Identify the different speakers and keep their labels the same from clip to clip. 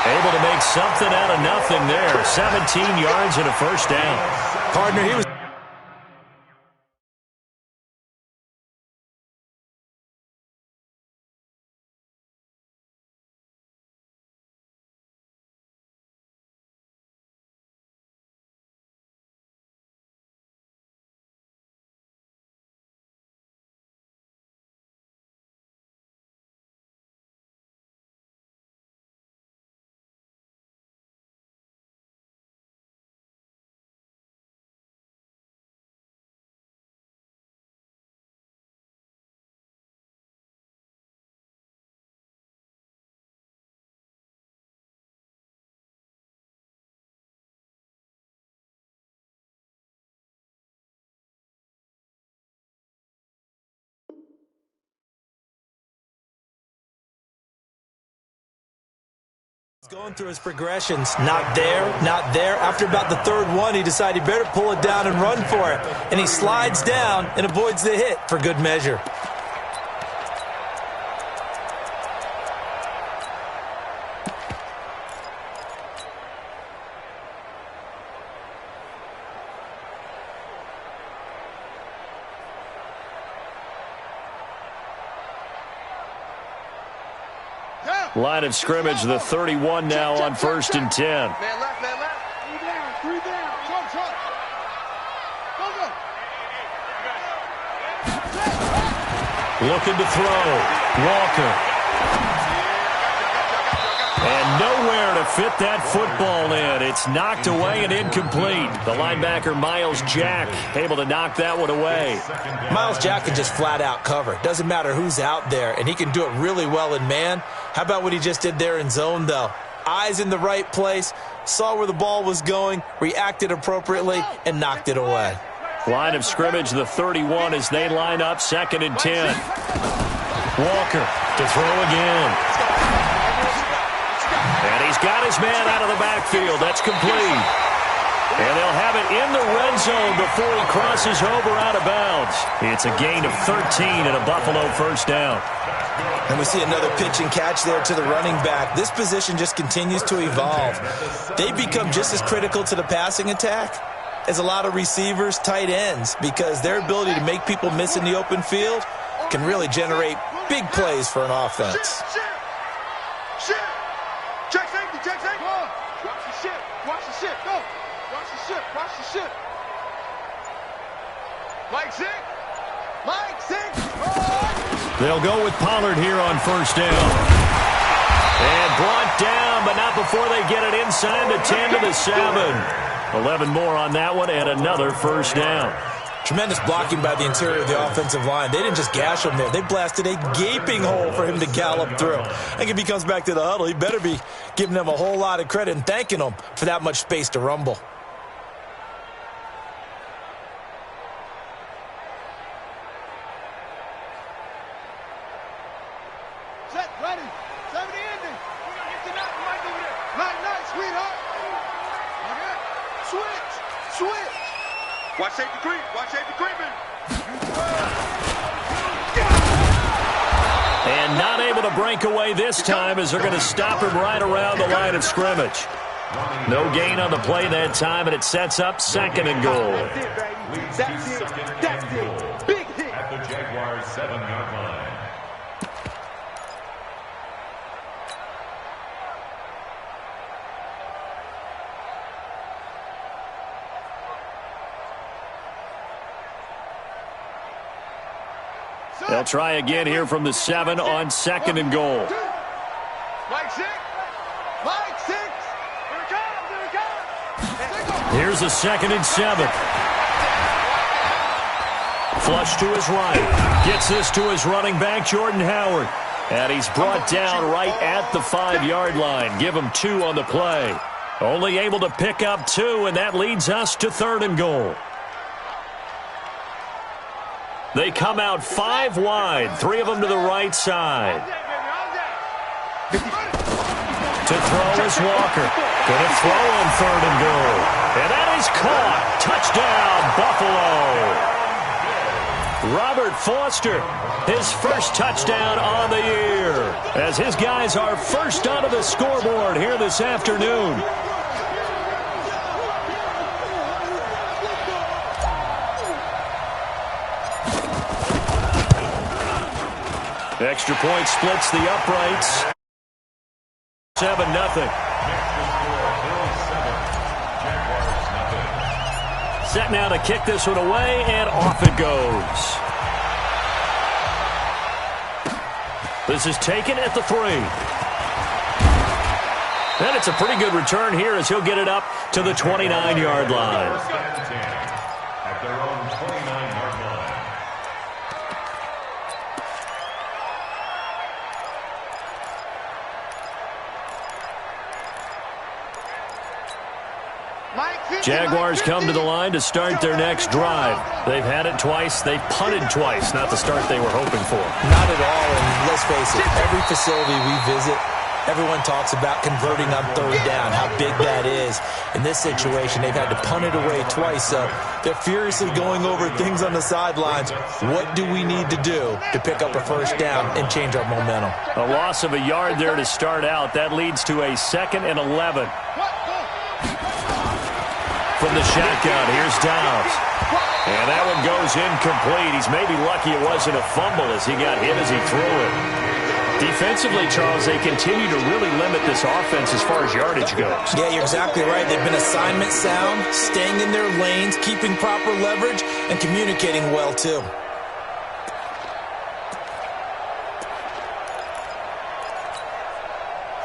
Speaker 1: Able to make something out of nothing there. 17 yards and a first down.
Speaker 2: Partner, he was... Going through his progressions. Not there, not there. After about the third one, he decided he better pull it down and run for it. And he slides down and avoids the hit for good measure.
Speaker 1: Line of scrimmage, the 31 now on 1st and 10.
Speaker 3: Man left, man left. Three down. Jump. Go.
Speaker 1: Looking to throw. Walker. And nowhere to fit that football in. It's knocked away and incomplete. The linebacker, Miles Jack, able to knock that one away.
Speaker 2: Miles Jack can just flat out cover. Doesn't matter who's out there, and he can do it really well in man. How about what he just did there in zone, though? Eyes in the right place, saw where the ball was going, reacted appropriately, and knocked it away.
Speaker 1: Line of scrimmage, the 31 as they line up, 2nd and 10. Walker to throw again. And he's got his man out of the backfield. That's complete. And they'll have it in the red zone before he crosses over out of bounds. It's a gain of 13 and a Buffalo first down.
Speaker 2: And we see another pitch and catch there to the running back. This position just continues to evolve. They become just as critical to the passing attack as a lot of receivers, tight ends, because their ability to make people miss in the open field can really generate big plays for an offense.
Speaker 3: Check safety. Watch the ship. Go. Watch the ship. Mike six.
Speaker 1: They'll go with Pollard here on 1st down. And brought down, but not before they get it inside the 10 to the 7. 11 more on that one and another first down.
Speaker 2: Tremendous blocking by the interior of the offensive line. They didn't just gash him there. They blasted a gaping hole for him to gallop through. I think if he comes back to the huddle, he better be giving them a whole lot of credit and thanking them for that much space to rumble.
Speaker 3: Set, ready. 70 ending. We're going to get to that. We might do it. Night, sweetheart. Okay. Switch. Watch safety creeping.
Speaker 1: And not able to break away this time as they're going to stop him right around the line of scrimmage. No gain on the play that time, and it sets up 2nd and goal.
Speaker 3: That's it. Big hit.
Speaker 4: At the Jaguars' 7-yard line.
Speaker 1: They'll try again here from the 7 on 2nd and goal.
Speaker 3: Mike six. Here it comes.
Speaker 1: Here's a 2nd and 7. Flush to his right. Gets this to his running back, Jordan Howard. And he's brought down right at the 5-yard line. Give him 2 on the play. Only able to pick up 2, and that leads us to 3rd and goal. They come out 5 wide, 3 of them to the right side. To throw is Walker. Going to throw on 3rd and goal. And that is caught. Touchdown, Buffalo. Robert Foster, his first touchdown on the year, as his guys are first onto the scoreboard here this afternoon. Extra point splits the uprights. 7-0. Set now to kick this one away, and off it goes. This is taken at the 3. And it's a pretty good return here as he'll get it up to the 29-yard line.
Speaker 4: At their own 29-yard line.
Speaker 1: Jaguars come to the line to start their next drive. They've had it twice. They've punted twice. Not the start they were hoping for.
Speaker 2: Not at all, and let's face it, every facility we visit, everyone talks about converting on third down, how big that is. In this situation, they've had to punt it away twice, so they're furiously going over things on the sidelines. What do we need to do to pick up a first down and change our momentum?
Speaker 1: A loss of a yard there to start out. That leads to a 2nd and 11. From the shotgun, here's Downs. And that one goes incomplete. He's maybe lucky it wasn't a fumble as he got hit as he threw it. Defensively, Charles, they continue to really limit this offense as far as yardage goes.
Speaker 2: Yeah, you're exactly right. They've been assignment sound, staying in their lanes, keeping proper leverage, and communicating well, too.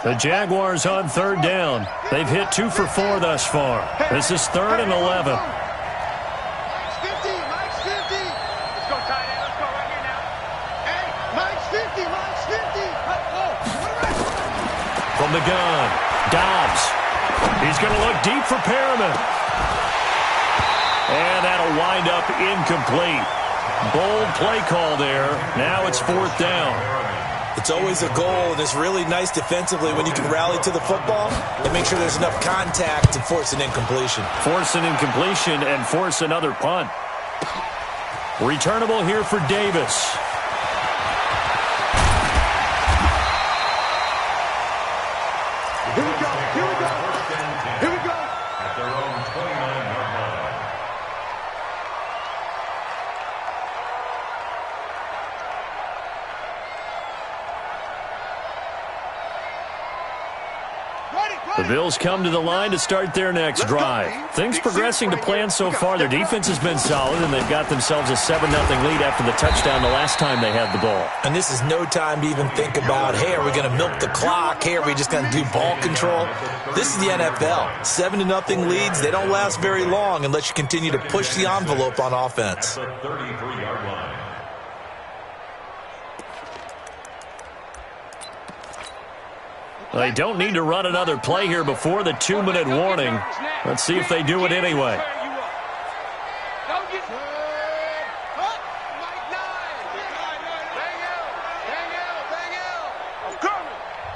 Speaker 1: The Jaguars on third down. They've hit 2 for 4 thus far. This is 3rd and 11.
Speaker 3: Mike's 50, Mike's 50. Let's go, tight end. Let's go right here now. Hey, Mike's 50, Mike's 50. Let's go.
Speaker 1: From the gun, Dobbs. He's going to look deep for Perriman. And that'll wind up incomplete. Bold play call there. Now it's 4th down.
Speaker 2: It's always a goal, and it's really nice defensively when you can rally to the football and make sure there's enough contact to force an incompletion.
Speaker 1: Force an incompletion and force another punt. Returnable here for Davis.
Speaker 3: Here we go, here we go. Here we go.
Speaker 4: At their own 29-yard line.
Speaker 1: The Bills come to the line to start their next drive. Things progressing to plan so far. Their defense has been solid, and they've got themselves a 7-0 lead after the touchdown the last time they had the ball.
Speaker 2: And this is no time to even think about, hey, are we going to milk the clock? Hey, are we just going to do ball control? This is the NFL. 7-0 leads, they don't last very long unless you continue to push the envelope on offense.
Speaker 4: At the 33-yard line.
Speaker 1: They don't need to run another play here before the 2-minute warning. Let's see if they do it anyway.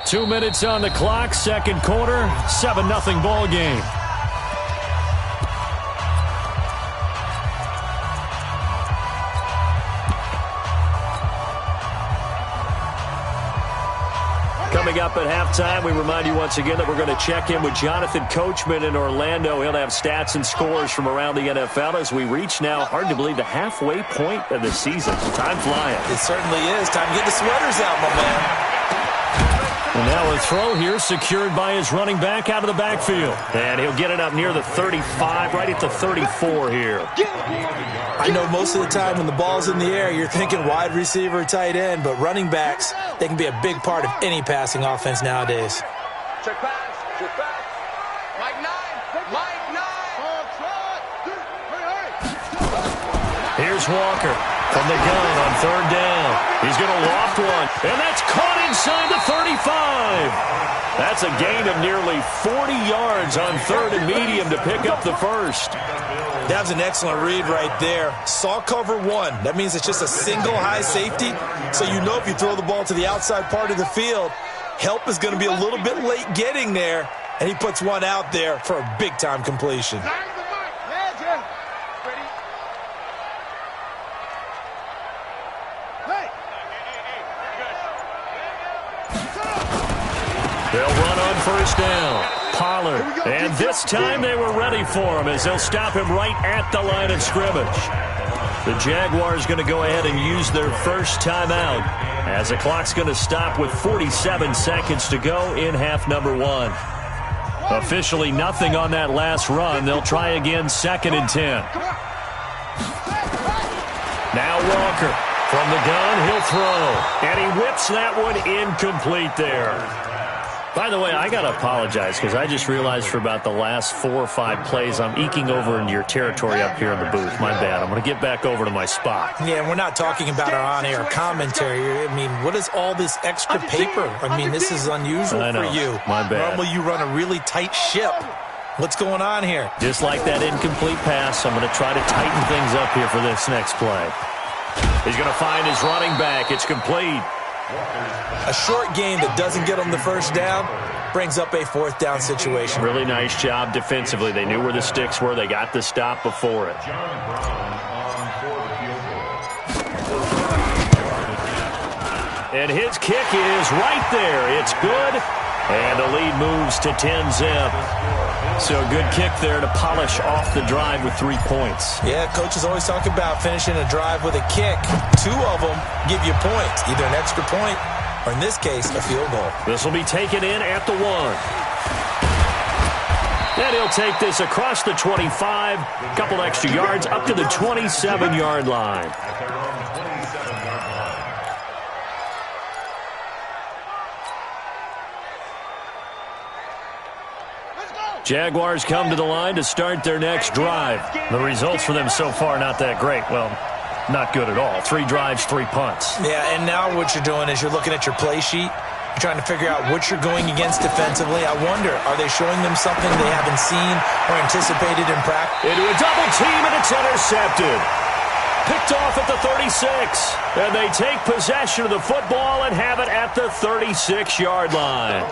Speaker 1: 2 minutes on the clock, second quarter, 7-0 ball game. Coming up at halftime, we remind you once again that we're going to check in with Jonathan Coachman in Orlando. He'll have stats and scores from around the NFL as we reach now, hard to believe, the halfway point of the season. Time flying.
Speaker 2: It certainly is. Time to get the sweaters out, my man.
Speaker 1: And now a throw here secured by his running back out of the backfield. And he'll get it up near the 35, right at the 34 here.
Speaker 2: I know most of the time when the ball's in the air, you're thinking wide receiver, tight end, but running backs, they can be a big part of any passing offense nowadays.
Speaker 3: Check pass. Check pass. Mike 9. Mike 9.
Speaker 1: Here's Walker from the gun on third down. He's going to loft one, and that's caught inside the 35. That's a gain of nearly 40 yards on third and medium to pick up the first.
Speaker 2: That was an excellent read right there. Saw cover one. That means it's just a single high safety. So you know if you throw the ball to the outside part of the field, help is going to be a little bit late getting there. And he puts one out there for a big-time completion.
Speaker 1: first down. Pollard. And this time they were ready for him as they'll stop him right at the line of scrimmage. The Jaguars going to go ahead and use their first timeout as the clock's going to stop with 47 seconds to go in half number 1. Officially nothing on that last run. They'll try again 2nd and 10. Now Walker from the gun. He'll throw. And he whips that one incomplete there. By the way, I got to apologize because I just realized for about the last 4 or 5 plays, I'm eking over into your territory up here in the booth. My bad. I'm going to get back over to my spot.
Speaker 2: Yeah, we're not talking about our on-air commentary. I mean, what is all this extra paper? I mean, this is unusual for you.
Speaker 1: My bad.
Speaker 2: Normally you run a really tight ship. What's going on here?
Speaker 1: Just like that incomplete pass, I'm going to try to tighten things up here for this next play. He's going to find his running back. It's complete.
Speaker 2: A short game that doesn't get them the first down brings up a 4th down situation.
Speaker 1: Really nice job defensively. They knew where the sticks were. They got the stop before it. And his kick is right there. It's good. And the lead moves to 10-zip. So a good kick there to polish off the drive with 3 points.
Speaker 2: Yeah, coaches always talk about finishing a drive with a kick. 2 of them give you points, either an extra point or, in this case, a field goal.
Speaker 1: This will be taken in at the 1. And he'll take this across the 25, a couple extra yards up to the 27-yard line. Jaguars come to the line to start their next drive. The results for them so far not that great. Well, not good at all. 3 drives, 3 punts.
Speaker 2: Yeah, and now what you're doing is you're looking at your play sheet. You're trying to figure out what you're going against defensively. I wonder, are they showing them something they haven't seen or anticipated in practice?
Speaker 1: Into a double team, and it's intercepted. Picked off at the 36. And they take possession of the football and have it at the 36-yard line.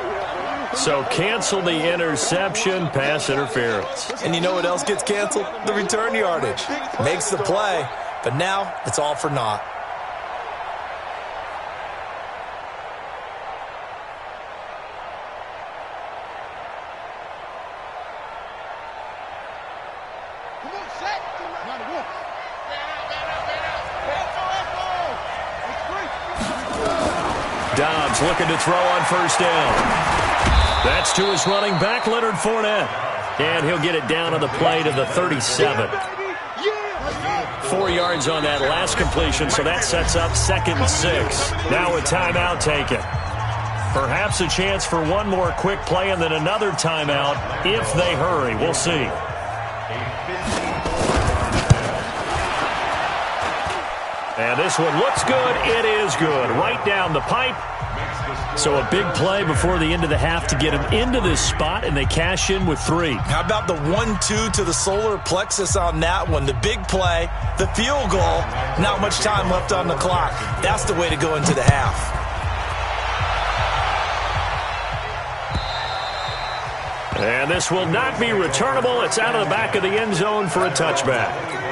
Speaker 1: So cancel the interception, pass interference.
Speaker 2: And you know what else gets canceled? The return yardage. Makes the play, but now it's all for naught.
Speaker 1: Dobbs looking to throw on first down. That's to his running back, Leonard Fournette. And he'll get it down to the play to the 37. 4 yards on that last completion, so that sets up 2nd and 6. Now a timeout taken. Perhaps a chance for one more quick play and then another timeout if they hurry. We'll see. And this one looks good. It is good. Right down the pipe. So a big play before the end of the half to get them into this spot, and they cash in with 3.
Speaker 2: How about the 1-2 to the solar plexus on that one? The big play, the field goal, not much time left on the clock. That's the way to go into the half.
Speaker 1: And this will not be returnable. It's out of the back of the end zone for a touchback.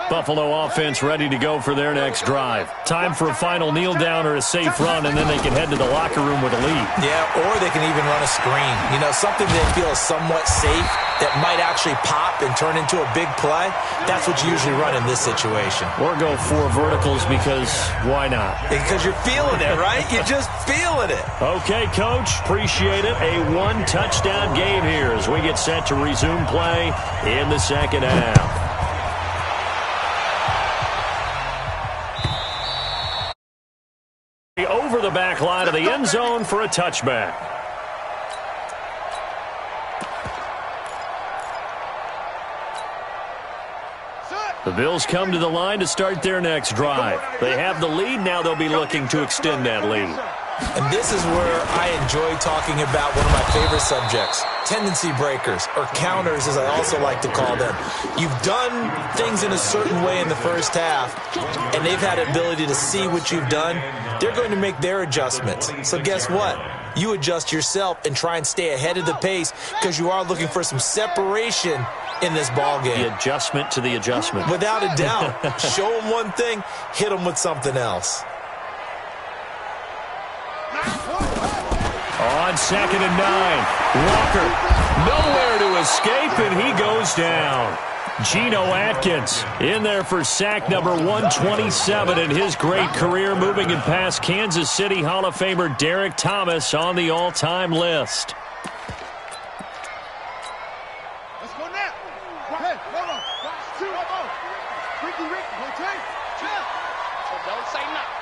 Speaker 1: Buffalo offense ready to go for their next drive. Time for a final kneel down or a safe run, and then they can head to the locker room with a lead.
Speaker 2: Yeah, or they can even run a screen. You know, something they feel is somewhat safe that might actually pop and turn into a big play. That's what you usually run in this situation.
Speaker 1: Or go 4 verticals because why not?
Speaker 2: Because you're feeling it, right? You're just feeling it.
Speaker 1: Okay, Coach. Appreciate it. A 1-touchdown game here as we get set to resume play in the second half. Over the back line of the end zone for a touchback. The Bills come to the line to start their next drive. They have the lead. Now they'll be looking to extend that lead.
Speaker 2: And this is where I enjoy talking about one of my favorite subjects, tendency breakers, or counters as I also like to call them. You've done things in a certain way in the first half, and they've had the ability to see what you've done. They're going to make their adjustments. So guess what? you adjust yourself and try and stay ahead of the pace because you are looking for some separation in this ball game.
Speaker 1: The adjustment to the adjustment.
Speaker 2: Without a doubt. Show them one thing, hit them with something else.
Speaker 1: On 2nd and 9, Walker nowhere to escape, and he goes down. Geno Atkins in there for sack number 127 in his great career, moving and past Kansas City Hall of Famer Derek Thomas on the all-time list.
Speaker 3: Let's go now. Hey, hold on. Ricky, okay? Chill. So don't say nothing.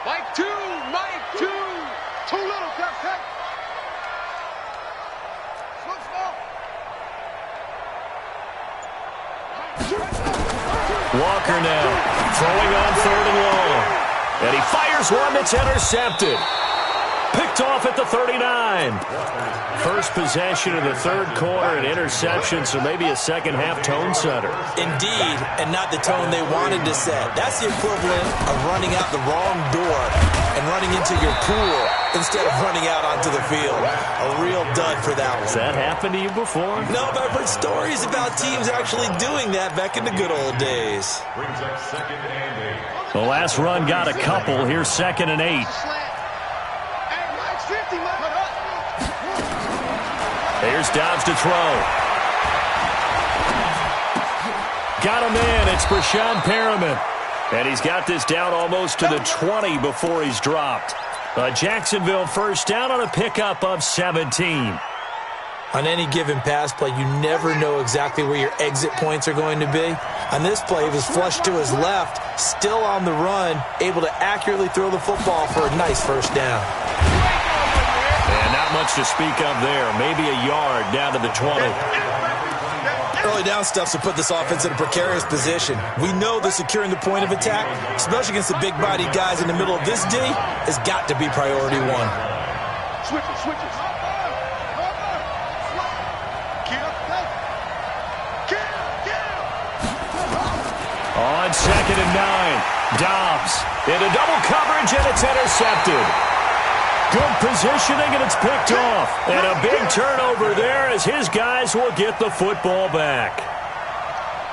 Speaker 3: Mike 2. Too little, Captain. Switch ball.
Speaker 1: Walker now throwing on 3rd and long. And he fires one that's intercepted. Picked off at the 39. First possession of the 3rd quarter, an interception, so maybe a second-half tone setter.
Speaker 2: Indeed, and not the tone they wanted to set. That's the equivalent of running out the wrong door and running into your pool instead of running out onto the field. A real dud for that one.
Speaker 1: Has that happened to you before?
Speaker 2: No, but I've heard stories about teams actually doing that back in the good old days.
Speaker 4: Brings up 2nd and 8.
Speaker 1: The last run got a couple. Here's 2nd and 8. Here's Dobbs to throw. Got him in. It's Brashad Perriman. And he's got this down almost to the 20 before he's dropped. A Jacksonville first down on a pickup of 17.
Speaker 2: On any given pass play, you never know exactly where your exit points are going to be. On this play, he was flushed to his left, still on the run, able to accurately throw the football for a nice first down.
Speaker 1: And not much to speak of there. Maybe a yard down to the 20.
Speaker 2: Early down stuffs to put this offense in a precarious position. We know that securing the point of attack, especially against the big-bodied guys in the middle of this D, has got to be priority one.
Speaker 3: Switches.
Speaker 1: On 2nd and 9, Dobbs into double coverage, and it's intercepted. Good positioning, and it's picked off. And a big turnover there as his guys will get the football back.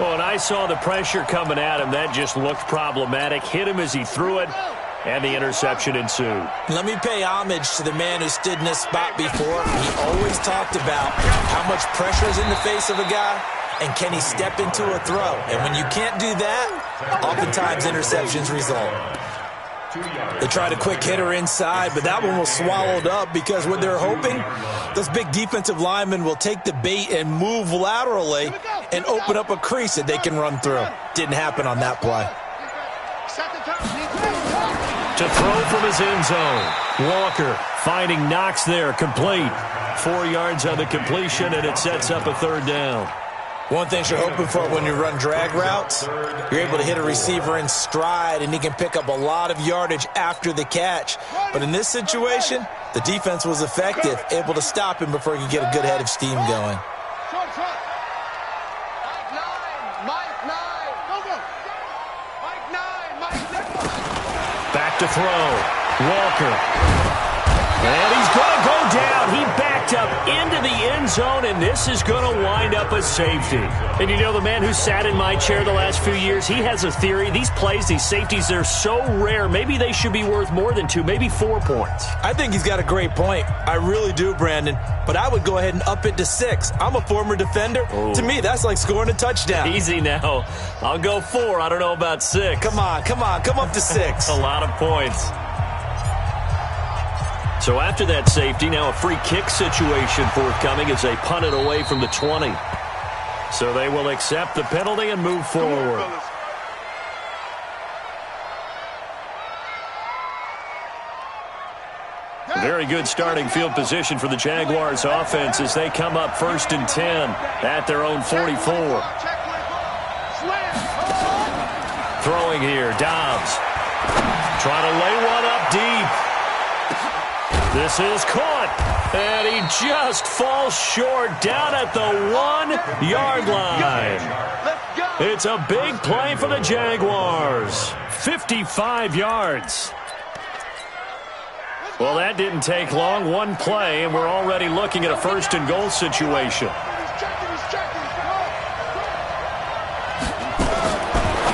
Speaker 1: Well, and I saw the pressure coming at him. That just looked problematic. Hit him as he threw it, and the interception ensued.
Speaker 2: Let me pay homage to the man who stood in this spot before. He always talked about how much pressure is in the face of a guy, and can he step into a throw. And when you can't do that, oftentimes interceptions result. They tried a quick hitter inside, but that one was swallowed up because what they're hoping, those big defensive linemen will take the bait and move laterally and open up a crease that they can run through. Didn't happen on that play.
Speaker 1: To throw from his end zone, Walker finding Knox there, complete. 4 yards on the completion, and it sets up a 3rd down.
Speaker 2: One thing you're hoping for when you run drag routes, you're able to hit a receiver in stride, and he can pick up a lot of yardage after the catch. But in this situation, the defense was effective, able to stop him before he could get a good head of steam going.
Speaker 1: Back to throw. Walker. And he's going to go down. He backed up into the end zone, and this is going to wind up a safety. And you know, the man who sat in my chair the last few years, he has a theory. These plays, these safeties, they're so rare. Maybe they should be worth more than 2, maybe 4 points.
Speaker 2: I think he's got a great point. I really do, Brandon. But I would go ahead and up it to 6. I'm a former defender.
Speaker 1: Oh.
Speaker 2: To me, that's like scoring a touchdown.
Speaker 1: Easy now. I'll go 4. I don't know about 6.
Speaker 2: Come on. Come up to 6.
Speaker 1: A lot of points. So after that safety, now a free kick situation forthcoming as they punt it away from the 20. So they will accept the penalty and move forward. Very good starting field position for the Jaguars offense as they come up 1st and 10 at their own 44. Throwing here, Dobbs. Trying to lay one up deep. This is caught, and he just falls short down at the 1-yard line. It's a big play for the Jaguars. 55 yards. Well, that didn't take long. One play, and we're already looking at a first-and-goal situation.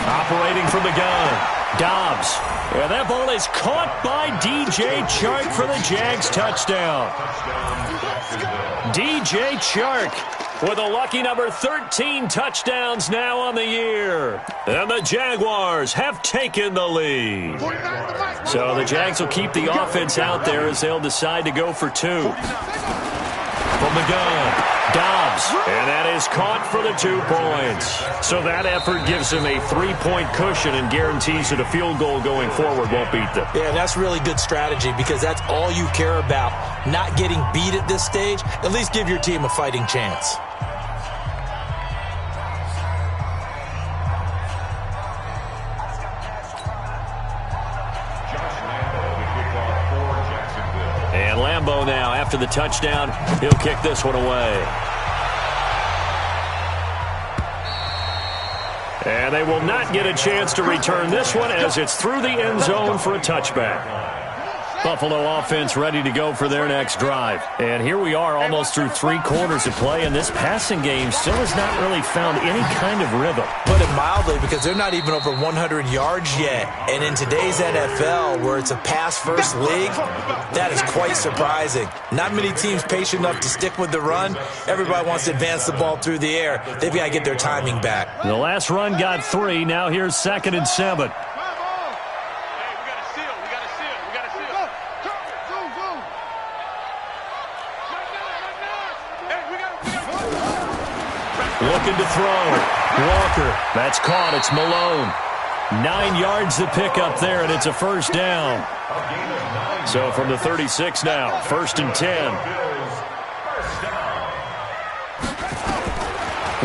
Speaker 1: Operating from the gun, Dobbs. And that ball is caught by DJ Chark for the Jags touchdown. DJ Chark with a lucky number 13 touchdowns now on the year. And the Jaguars have taken the lead. So the Jags will keep the offense out there as they'll decide to go for two. From the gun, Dobbs, and that is caught for the 2 points. So that effort gives him a 3-point cushion and guarantees that a field goal going forward won't beat them.
Speaker 2: Yeah, that's really good strategy because that's all you care about. Not getting beat at this stage, at least give your team a fighting chance.
Speaker 1: And Lambeau now, after the touchdown, he'll kick this one away. And they will not get a chance to return this one as it's through the end zone for a touchback. Buffalo offense ready to go for their next drive. And here we are almost through 3 quarters of play, and this passing game still has not really found any kind of rhythm.
Speaker 2: Put it mildly, because they're not even over 100 yards yet. And in today's NFL, where it's a pass-first league, that is quite surprising. Not many teams patient enough to stick with the run. Everybody wants to advance the ball through the air. They've got to get their timing back.
Speaker 1: The last run got 3. Now here's 2nd and 7. Looking to throw. Walker. That's caught. It's Malone. 9 yards to pick up there, and it's a first down. So from the 36 now, 1st and 10.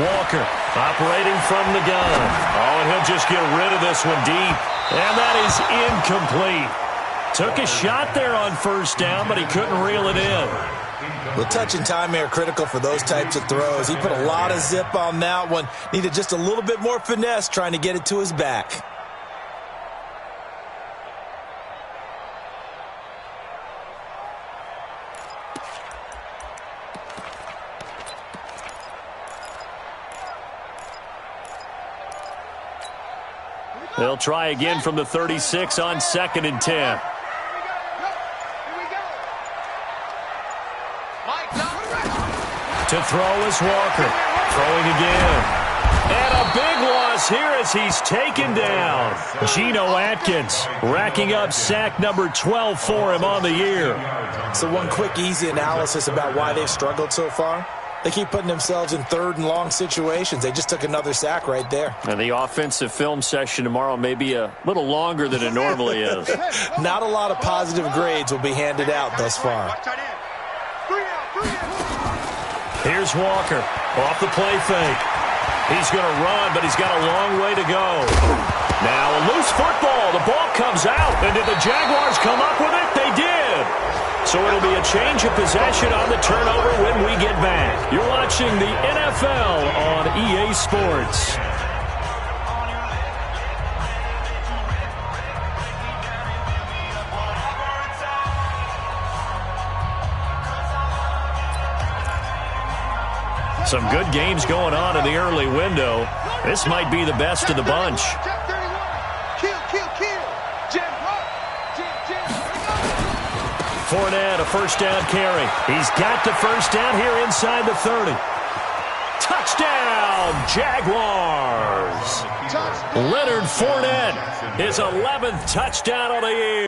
Speaker 1: Walker operating from the gun. Oh, and he'll just get rid of this one deep. And that is incomplete. Took a shot there on first down, but he couldn't reel it in.
Speaker 2: Well, touch and timing are critical for those types of throws. He put a lot of zip on that one. Needed just a little bit more finesse trying to get it to his back.
Speaker 1: They'll try again from the 36 on 2nd and 10. To throw is Walker. Throwing again. And a big loss here as he's taken down. Geno Atkins racking up sack number 12 for him on the year.
Speaker 2: So one quick, easy analysis about why they've struggled so far. They keep putting themselves in 3rd and long situations. They just took another sack right there.
Speaker 1: And the offensive film session tomorrow may be a little longer than it normally is.
Speaker 2: Not a lot of positive grades will be handed out thus far.
Speaker 1: Here's Walker off the play fake. He's going to run, but he's got a long way to go. Now a loose football. The ball comes out. And did the Jaguars come up with it? They did. So it'll be a change of possession on the turnover when we get back. You're watching the NFL on EA Sports. Some good games going on in the early window. This might be the best of the bunch. Fournette, a first down carry. He's got the first down here inside the 30. Touchdown, Jaguars. Leonard Fournette, his 11th touchdown of the year.